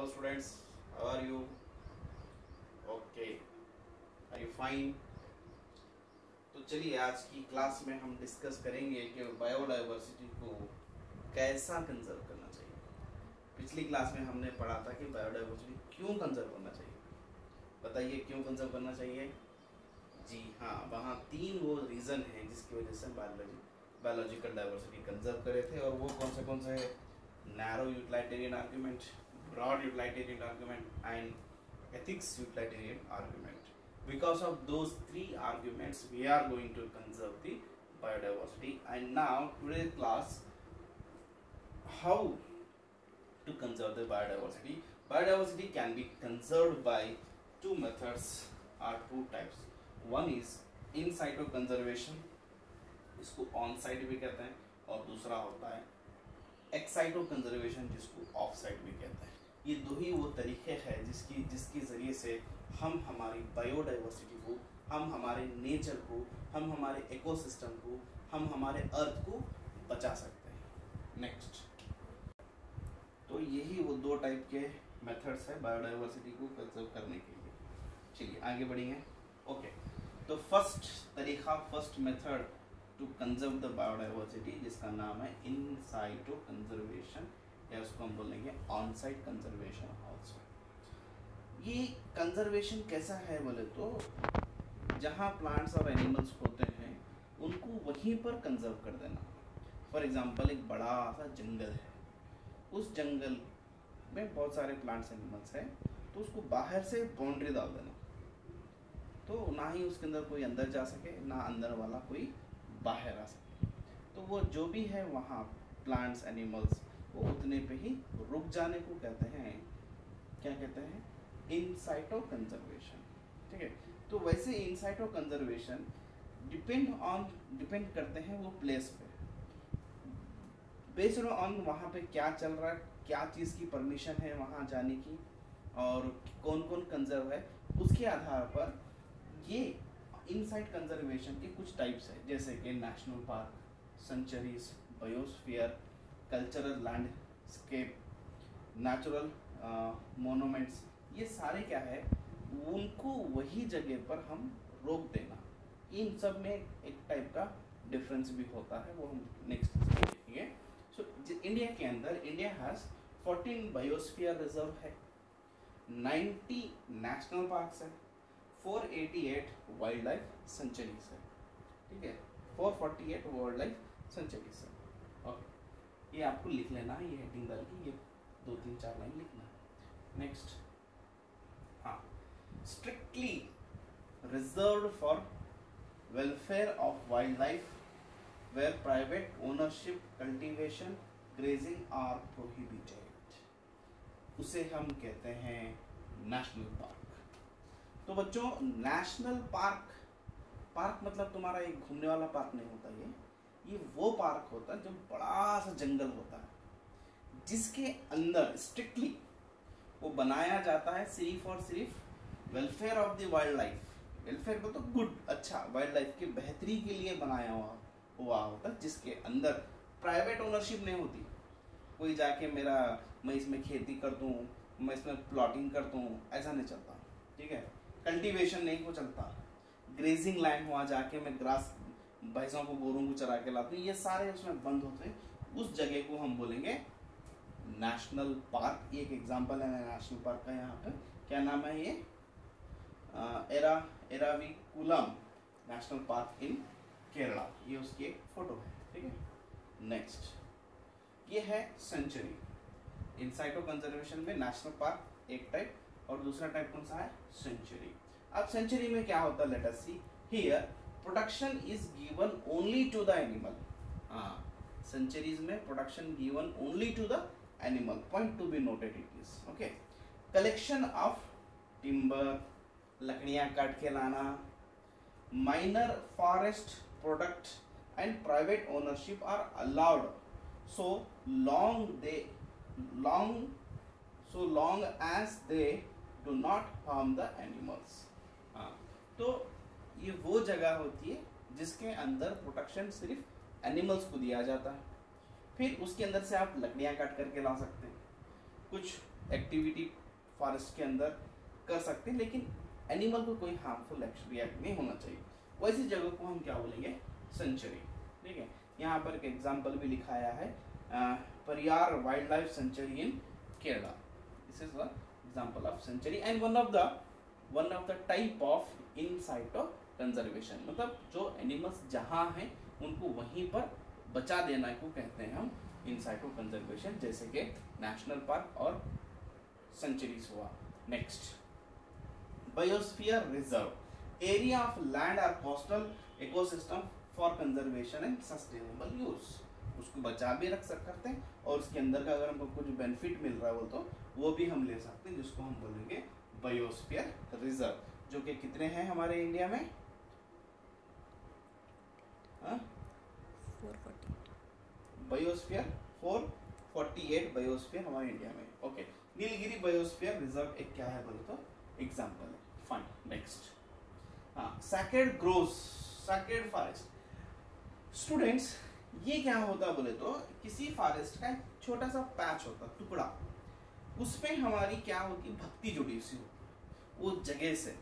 Hello students, how are you? Okay, are you fine? तो चलिए आज की क्लास में हम डिस्कस करेंगे कि बायोडाइवर्सिटी को कैसा कंजर्व करना चाहिए। पिछली क्लास में हमने पढ़ा था कि बायोडाइवर्सिटी क्यों कंजर्व करना चाहिए। बताइए क्यों कंजर्व करना चाहिए? जी हाँ, वहाँ 3 वो रीज़न हैं जिसकी वजह से बायोलॉजिकल डाइवर्सिटी कंजर्व करे थे, और वो कौन से है? Narrow utilitarian argument, broad utilitarian argument and ethics utilitarian argument. Because of those 3 arguments we are going to conserve the biodiversity. And now today's class, how to conserve the biodiversity. Biodiversity can be conserved by 2 methods or 2 types. One is in situ conservation, इसको on site भी कहते हैं, और दूसरा होता है x cyto conservation, जिसको of site भी कहते हैं। ये 2 ही वो तरीके हैं जिसके ज़रिए से हम हमारी बायोडाइवर्सिटी को, हम हमारे नेचर को, हम हमारे इकोसिस्टम को, हम हमारे अर्थ को बचा सकते हैं। नेक्स्ट, तो यही वो 2 टाइप के मेथड्स है बायोडाइवर्सिटी को कंजर्व करने के लिए। चलिए आगे बढ़ेंगे। ओके, तो first method to conserve the biodiversity, जिसका नाम है इन साइटो कंजर्वेशन, या उसको हम बोलेंगे ऑन साइट कंजर्वेशन ऑल्सो। ये कंजर्वेशन कैसा है बोले तो, जहाँ प्लांट्स और एनिमल्स होते हैं उनको वहीं पर कंजर्व कर देना। फॉर एग्जांपल, एक बड़ा सा जंगल है, उस जंगल में बहुत सारे प्लांट्स एनिमल्स हैं, तो उसको बाहर से बाउंड्री डाल देना, तो ना ही उसके अंदर कोई अंदर जा सके, ना अंदर वाला कोई बाहर आ सके। तो वो जो भी है वहाँ प्लांट्स एनिमल्स, वो उतने पे ही रुक जाने को कहते हैं, क्या कहते हैं? इन साइटो कंजर्वेशन। ठीक है, तो वैसे इन साइटो कंजर्वेशन डिपेंड करते हैं वो प्लेस पे, बेस्ड ऑन वहाँ पे क्या चल रहा है, क्या चीज़ की परमिशन है वहाँ जाने की, और कौन कौन कंजर्व है, उसके आधार पर ये इनसाइट कंजर्वेशन के कुछ टाइप्स है, जैसे कि national park, sanctuaries, biosphere, cultural landscape, natural monuments. ये सारे क्या है, उनको वही जगह पर हम रोक देना। इन सब में एक टाइप का डिफरेंस भी होता है, वो हम नेक्स्ट देखेंगे। सो इंडिया के अंदर, इंडिया हैज़ 14 बायोस्फीयर रिजर्व है, 90 नेशनल पार्क्स है, 488 वाइल्ड लाइफ सेंचुरीज है। ठीक है, 448 वाइल्ड लाइफ सेंचुरीज है। ओके, ये आपको लिख लेना है, ये हेडिंग डाल के, ये 2-3-4 लाइन लिखना है। नेक्स्ट, हाँ, strictly reserved for welfare of wild life, where private ownership, cultivation, grazing are prohibited, उसे हम कहते हैं नेशनल पार्क। तो बच्चों, नेशनल पार्क मतलब तुम्हारा एक घूमने वाला पार्क नहीं होता, ये वो पार्क होता है जो बड़ा सा जंगल होता है, जिसके अंदर स्ट्रिक्टली वो बनाया जाता है सिर्फ और सिर्फ welfare of the wild life. Welfare को तो गुड, अच्छा, वाइल्ड लाइफ की बेहतरी के लिए बनाया हुआ होता है, जिसके अंदर प्राइवेट ओनरशिप नहीं होती। कोई जाके मैं इसमें खेती कर दूँ, मैं इसमें प्लॉटिंग कर दूँ, ऐसा नहीं चलता। ठीक है, कल्टीवेशन नहीं को चलता, ग्रेजिंग लैंड हुआ, जाके मैं ग्रास भैंसों को, गोरों को चरा के लाता हूँ, ये सारे उसमें बंद होते हैं। उस जगह को हम बोलेंगे नेशनल पार्क। एक एग्जांपल है नेशनल पार्क का, यहाँ पे क्या नाम है, ये एराविकुलम नेशनल पार्क इन केरला, ये उसकी एक फोटो है। ठीक है, नेक्स्ट, ये है सेंचुरी। इन साइटो कंजर्वेशन में नेशनल पार्क एक टाइप, और दूसरा टाइप कौन सा है? सेंचुरी। अब सेंचुरी में क्या होता है, let us see here, protection is given only to the animal. हाँ, सेंचुरीज में protection given only to the animal, point to be noted it is. Okay, collection of timber, लकड़ियां काट के लाना, minor forest product and private ownership are allowed so long as they do not harm the animals। हाँ, तो ये वो जगह होती है जिसके अंदर प्रोटेक्शन सिर्फ एनिमल्स को दिया जाता है। फिर उसके अंदर से आप लकड़ियाँ काट करके ला सकते हैं, कुछ एक्टिविटी फॉरेस्ट के अंदर कर सकते हैं, लेकिन एनिमल को कोई हार्मफुल रिएक्ट नहीं होना चाहिए। वैसी जगह को हम क्या बोलेंगे, सेंचुरी। ठीक है, यहाँ पर एक एग्जाम्पल भी लिखाया है, Periyar wild life sanctuary in Kerala. This is the example of sanctuary and one of the type of in situ conservation. मतलब जो एनिमल्स जहाँ हैं उनको वहीं पर बचा देना को कहते हैं हम इन साइटो कंजर्वेशन, जैसे कि नेशनल पार्क और सेंचुरीज हुआ। Next, biosphere reserve, area of land और coastal ecosystem for conservation and sustainable use. उसको बचा भी रख सकते हैं और उसके अंदर का अगर हमको कुछ बेनिफिट मिल रहा है तो वो भी हम ले सकते हैं, जिसको हम बोलेंगे बायोस्फीयर रिजर्व, जो कि कितने हैं हमारे इंडिया में, 448 बायोस्फीयर, 448 बायोस्फीयर हमारे इंडिया में। ओके, नीलगिरी बायोस्फीयर रिजर्व एक क्या है बोले तो एग्जांपल है। Fine, next, sacred groves, sacred forest. Students, ये क्या होता बोले तो किसी फॉरेस्ट का छोटा सा पैच होता, टुकड़ा, उसमें हमारी क्या होती, भक्ति जुड़ी सी होती। वो जगह से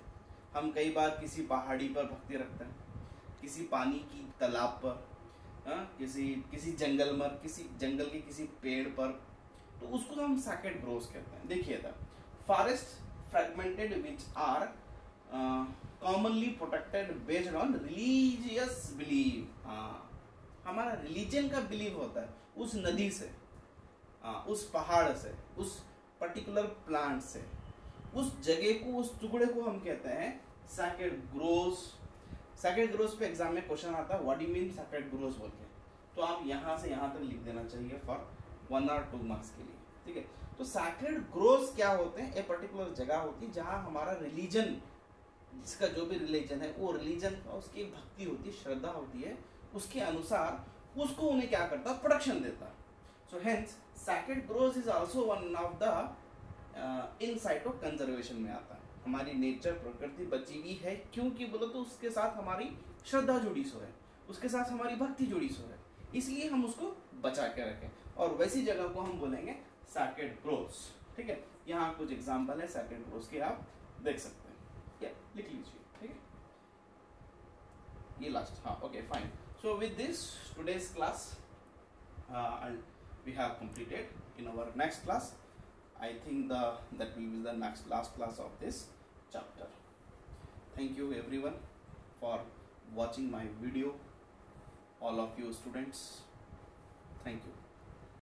हम कई बार किसी पहाड़ी पर भक्ति रखते हैं, किसी पानी की तालाब पर, किसी जंगल में, किसी जंगल के किसी पेड़ पर, तो उसको हम सैक्रेड ग्रोव्स कहते हैं। देखिए था, forest fragmented which are commonly protected based on religious believe. हमारा रिलीजन का बिलीव होता है उस नदी से, उस पहाड़ से, उस पर्टिकुलर प्लांट से, उस जगह को, उस टुकड़े को हम कहते हैं सैक्रेड ग्रोव्स। सैक्रेड ग्रोव्स पे एग्जाम में क्वेश्चन आता है, what do you mean sacred groves बोल के, तो आप यहाँ से यहाँ तक लिख देना चाहिए फॉर 1 और 2 मार्क्स के लिए। ठीक है, तो सैक्रेड ग्रोव्स क्या होते हैं, एक पर्टिकुलर जगह होती है जहाँ हमारा रिलीजन, जिसका जो भी रिलीजन है वो रिलीजन का उसकी भक्ति होती है, श्रद्धा होती है, उसके अनुसार उसको उन्हें क्या करता है, प्रोटेक्शन देता है। So hence sacred groves is also one of the in situ conservation में आता है। हमारी नेचर, प्रकृति बची हुई है क्योंकि बोलो तो उसके साथ हमारी श्रद्धा जुड़ी सो है, उसके साथ हमारी भक्ति जुड़ी सो है, इसलिए हम उसको बचा के रखें, और वैसी जगह को हम बोलेंगे सैक्रेड ग्रोव्स। ठीक है, यहाँ कुछ एग्जाम्पल है सैक्रेड ग्रोव्स के, आप देख सकते हैं, क्या लिख लीजिए। ठीक है, ये लास्ट, हाँ, okay fine. So with this today's class we have completed. In our next class, I think that will be the last class of this chapter. Thank you everyone for watching my video, all of you students. Thank you.